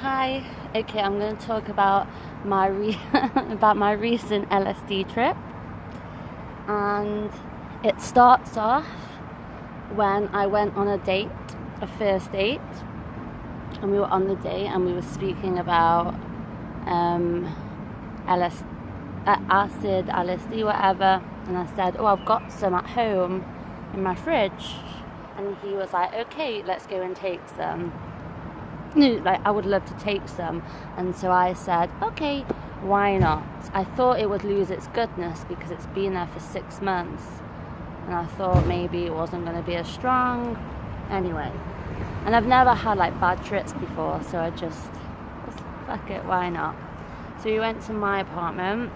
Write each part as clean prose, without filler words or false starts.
Hi. Okay, I'm going to talk about my about my recent LSD trip, and it starts off when I went on a first date, and we were on the date and we were speaking about acid, LSD, whatever, and I said, "Oh, I've got some at home in my fridge," and he was like, "Okay, let's go and take some." Like, I would love to take some. And so I said, okay, why not? I thought it would lose its goodness because it's been there for 6 months, and I thought maybe it wasn't going to be as strong anyway. And I've never had like bad trips before, so I just fuck it, why not? So we went to my apartment.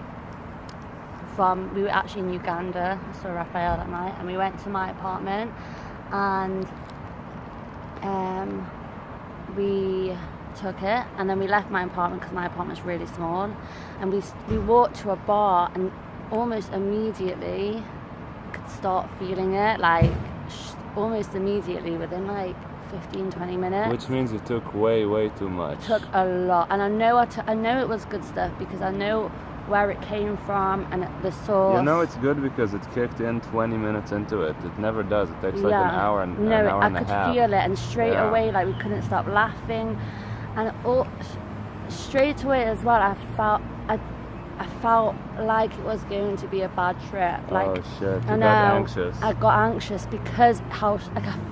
We were actually in Uganda. I saw Raphael that night, and we went to my apartment, and we took it, and then we left my apartment because my apartment's really small, and we walked to a bar, and almost immediately could start feeling it, like almost immediately within like 15-20 minutes. Which means you took way too much. Took a lot, and I know it was good stuff because I know where it came from and the source. You know it's good because it kicked in 20 minutes into it. It never does. It takes like an hour and a half. I could feel it, and straight away, like, we couldn't stop laughing, and straight away as well, I felt like it was going to be a bad trip. Like, oh shit! You got anxious. I got anxious because I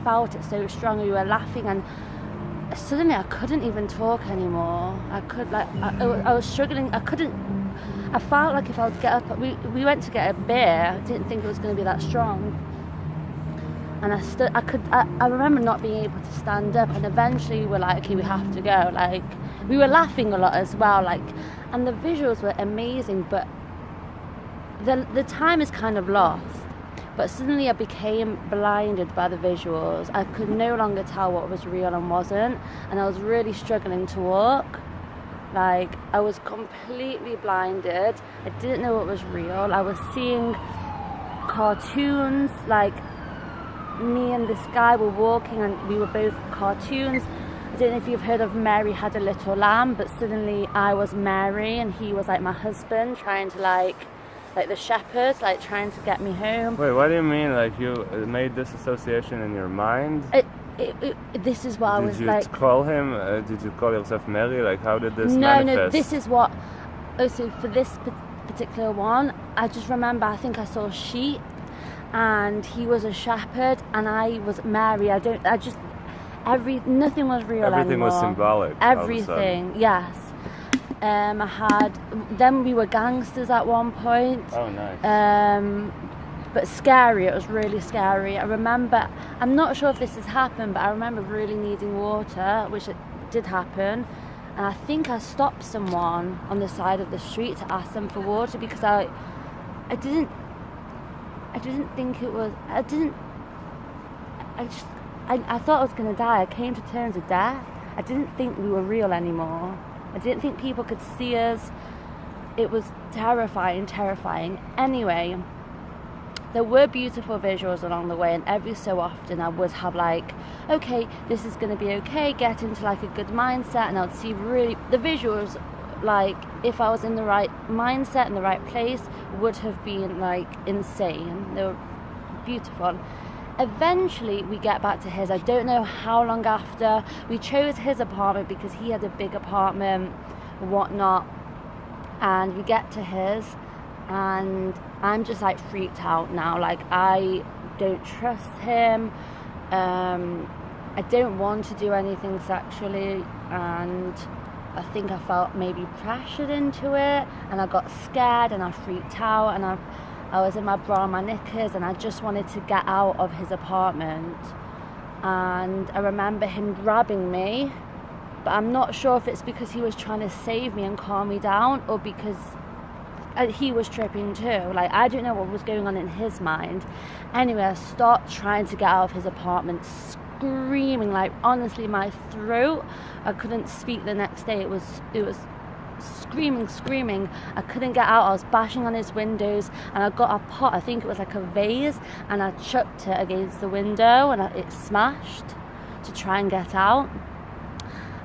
felt it so strong. We were laughing, and suddenly I couldn't even talk anymore. I was struggling. I felt like if I would get up, we went to get a beer. I didn't think it was going to be that strong. And I remember not being able to stand up, and eventually we were like, okay, we have to go. Like, we were laughing a lot as well, like, and the visuals were amazing, but the time is kind of lost. But suddenly I became blinded by the visuals. I could no longer tell what was real and wasn't, and I was really struggling to walk. Like, I was completely blinded. I didn't know what was real. I was seeing cartoons, like me and this guy were walking and we were both cartoons. I don't know if you've heard of Mary Had a Little Lamb, but suddenly I was Mary and he was like my husband, trying to like the shepherd, like trying to get me home. Wait, what do you mean? Like, you made this association in your mind? This is what I was like. Did you call him? Did you call yourself Mary? Like, how did this manifest? No, this is what. Oh, so for this particular one, I just remember, I think I saw sheep, and he was a shepherd, and I was Mary. Nothing was real anymore. Everything was symbolic. Everything, yes. Then we were gangsters at one point. Oh, nice. But scary, it was really scary. I remember, I'm not sure if this has happened, but I remember really needing water, which it did happen. And I think I stopped someone on the side of the street to ask them for water because I didn't think it was, I thought I was going to die. I came to terms with death. I didn't think we were real anymore. I didn't think people could see us. It was terrifying. Anyway, there were beautiful visuals along the way, and every so often I would have like, okay, this is going to be okay, get into like a good mindset, and I'd see really the visuals, like if I was in the right mindset in the right place, would have been like insane. They were beautiful. Eventually we get back to his. I don't know how long after. We chose his apartment because he had a big apartment, whatnot, and we get to his, and I'm just like freaked out now. Like, I don't trust him. I don't want to do anything sexually, and I think I felt maybe pressured into it, and I got scared and I freaked out, and I was in my bra and my knickers, and I just wanted to get out of his apartment. And I remember him grabbing me, but I'm not sure if it's because he was trying to save me and calm me down, or because he was tripping too. Like, I don't know what was going on in his mind. Anyway, I start trying to get out of his apartment, screaming, like, honestly, my throat, I couldn't speak the next day. It was screaming. I couldn't get out. I was bashing on his windows, and I got a pot, I think it was like a vase, and I chucked it against the window, and it smashed to try and get out.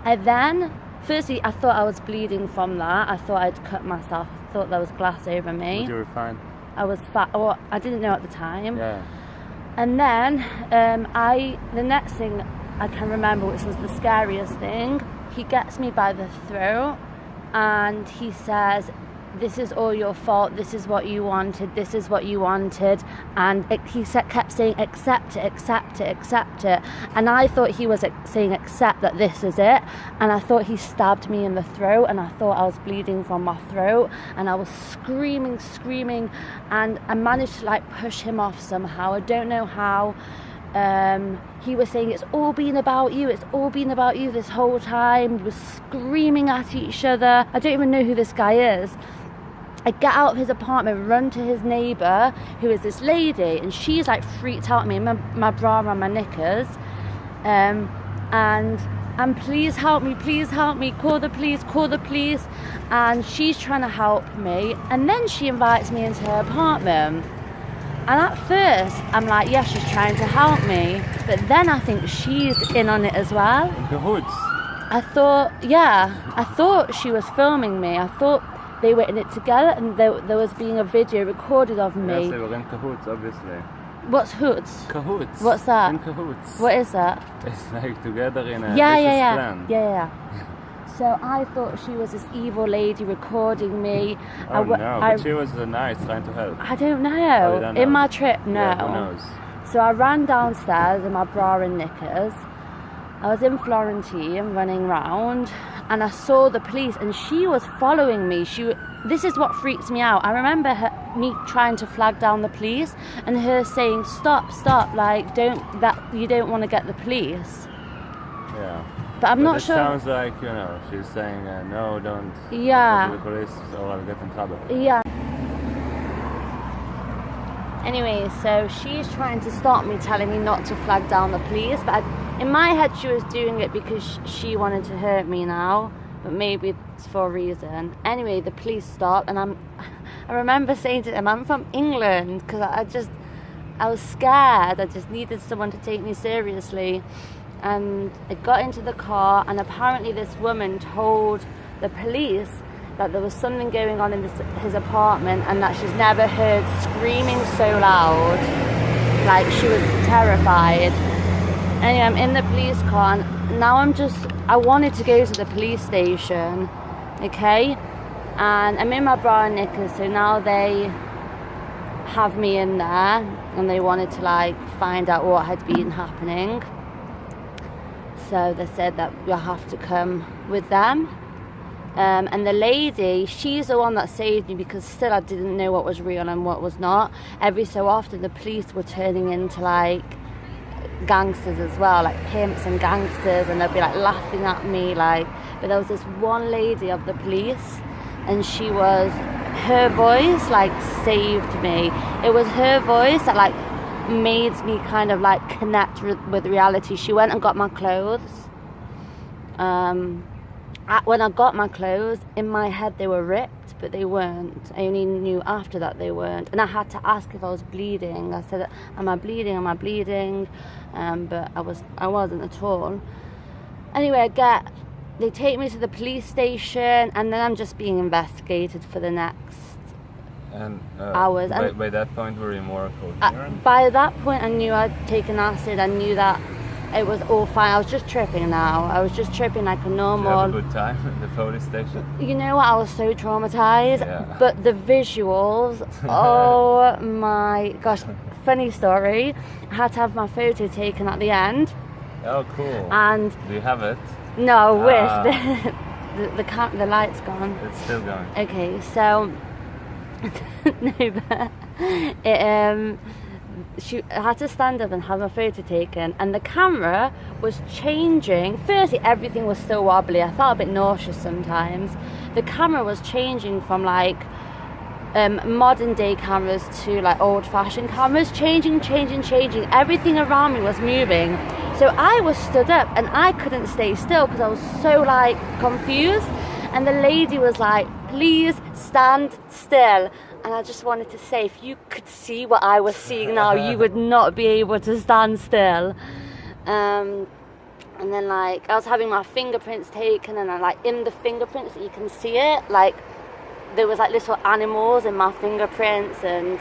I then Firstly, I thought I was bleeding from that. I thought I'd cut myself. I thought there was glass over me. But you were fine. I was fat. Well, I didn't know at the time. Yeah. And then the next thing I can remember, which was the scariest thing, he gets me by the throat and he says, "This is all your fault, this is what you wanted, this is what you wanted." And he kept saying, "Accept it, accept it, accept it." And I thought he was saying, "Accept that this is it." And I thought he stabbed me in the throat, and I thought I was bleeding from my throat, and I was screaming, and I managed to like push him off somehow. I don't know how. He was saying, "It's all been about you, it's all been about you this whole time." We were screaming at each other. I don't even know who this guy is. I get out of his apartment, run to his neighbour, who is this lady, and she's like freaked out at me, my bra and my knickers, and please help me, call the police, and she's trying to help me, and then she invites me into her apartment, and at first I'm like, yeah, she's trying to help me, but then I think she's in on it as well. In cahoots. I thought she was filming me. I thought they were in it together, and there was being a video recorded of me. Yes, they were in cahoots, obviously. What's hoots? Cahoots. What's that? In cahoots. What is that? It's like together in a plan. Yeah. So I thought she was this evil lady recording me. But she was nice, trying to help. I don't know. Oh, you don't know. In my trip, no. Yeah, who knows? So I ran downstairs in my bra and knickers. I was in Florentin running round, and I saw the police, and she was following me. This is what freaks me out. I remember me trying to flag down the police, and her saying, "Stop, like you don't want to get the police." Yeah. But I'm not sure. It sounds like, she's saying, "No, don't." Yeah. Go to the police, or I'll get in trouble. Yeah. Anyway, so she's trying to stop me, telling me not to flag down the police, but in my head she was doing it because she wanted to hurt me now, but maybe it's for a reason. Anyway, the police stopped, and I remember saying to them, "I'm from England," because I was scared. I just needed someone to take me seriously. And I got into the car, and apparently this woman told the police that there was something going on in his apartment, and that she's never heard screaming so loud. Like, she was terrified. Anyway, I'm in the police car, and now I wanted to go to the police station, okay? And I'm in my bra and knickers, so now they have me in there, and they wanted to like find out what had been happening. So they said that you'll have to come with them. And the lady, she's the one that saved me, because still I didn't know what was real and what was not. Every so often the police were turning into like gangsters as well, like pimps and gangsters, and they'd be like laughing at me, like. But there was this one lady of the police, and her voice like saved me. It was her voice that like made me kind of like connect with reality. She went and got my clothes. When I got my clothes, in my head they were ripped, but they weren't. I only knew after that they weren't. And I had to ask if I was bleeding. I said, am I bleeding? But I wasn't at all. Anyway, they take me to the police station, and then I'm just being investigated for the next hours. By that point, were you more coherent? By that point, I knew I'd taken acid. I knew that it was all fine. I was just tripping now. I was just tripping like a normal. Did you have a good time at the police station? You know what? I was so traumatized. Yeah. But the visuals, oh my gosh. Funny story. I had to have my photo taken at the end. Oh, cool. And do you have it? No, I wish. The light's gone. It's still going. Okay, so no, but I had to stand up and have a photo taken, and the camera was changing. Firstly, everything was still wobbly. I felt a bit nauseous sometimes. The camera was changing from like modern day cameras to like old fashioned cameras, changing. Everything around me was moving. So I was stood up and I couldn't stay still because I was so like confused. And the lady was like, "Please stand still." And I just wanted to say, if you could see what I was seeing now, you would not be able to stand still. And then like I was having my fingerprints taken, and I like in the fingerprints you can see it, like there was like little animals in my fingerprints, and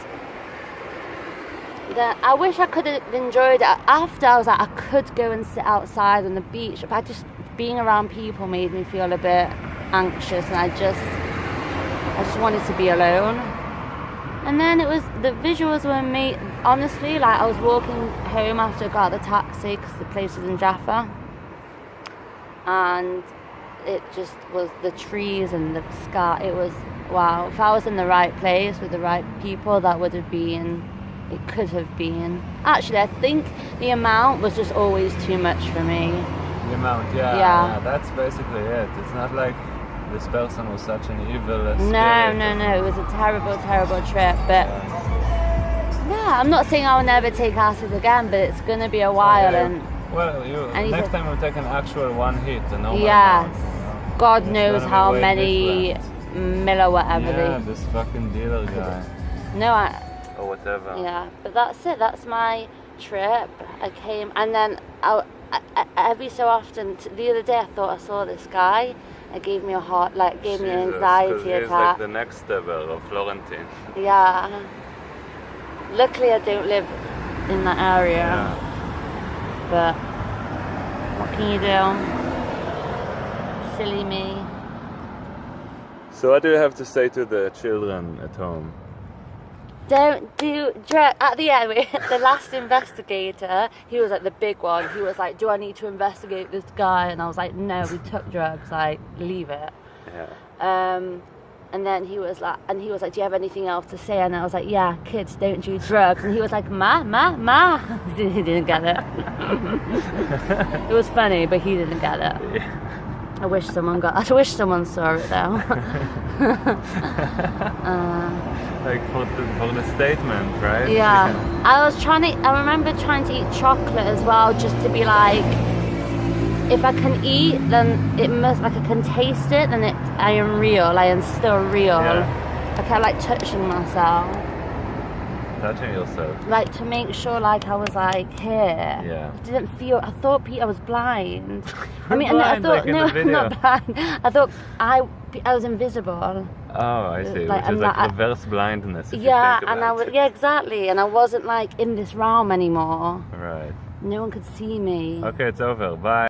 then I wish I could have enjoyed it. After I was like I could go and sit outside on the beach, but just being around people made me feel a bit anxious, and I just wanted to be alone. And then it was, the visuals were made, honestly, like I was walking home after I got the taxi because the place was in Jaffa, and it just was the trees and the sky. It was, wow, if I was in the right place with the right people, that would have been, it could have been. Actually, I think the amount was just always too much for me. The amount, yeah, that's basically it. It's not like this person was such an evil spirit. No, it was a terrible, terrible trip. But yeah, I'm not saying I'll never take acid again, but it's gonna be a while. And well, next time we'll take an actual one hit, a normal yes, amount, you know? God knows how many miller whatever. Yeah, this fucking dealer guy. Or whatever. Yeah, but that's it. That's my trip. I came, and then I every so often. The other day, I thought I saw this guy. It gave me a heart, like gave me an anxiety attack. He's like the next level of Florentin. Yeah. Luckily, I don't live in that area. Yeah. But what can you do? Silly me. So what do you have to say to the children at home? Don't do drugs. At the end, the last investigator, he was like the big one. He was like, "Do I need to investigate this guy?" And I was like, "No, we took drugs. Like, leave it." Yeah. And then he was like, "Do you have anything else to say?" And I was like, "Yeah, kids don't do drugs." And he was like, "Ma." He didn't get it. It was funny, but he didn't get it. Yeah. I wish someone saw it though. Like for the statement, right? Yeah. I remember trying to eat chocolate as well, just to be like, if I can eat, then it must, like I can taste it, then I am real, I am still real. Yeah. Like I like touching myself. Touching yourself. Like to make sure like I was like here. Yeah. I didn't feel, I thought I was blind. I mean, blind, I thought, like in no, the video. I'm not blind. I thought I was invisible. Oh, I see. Like, Which is like reverse blindness. If you think about it. Yeah, exactly. And I wasn't like in this realm anymore. Right. No one could see me. Okay, it's over. Bye.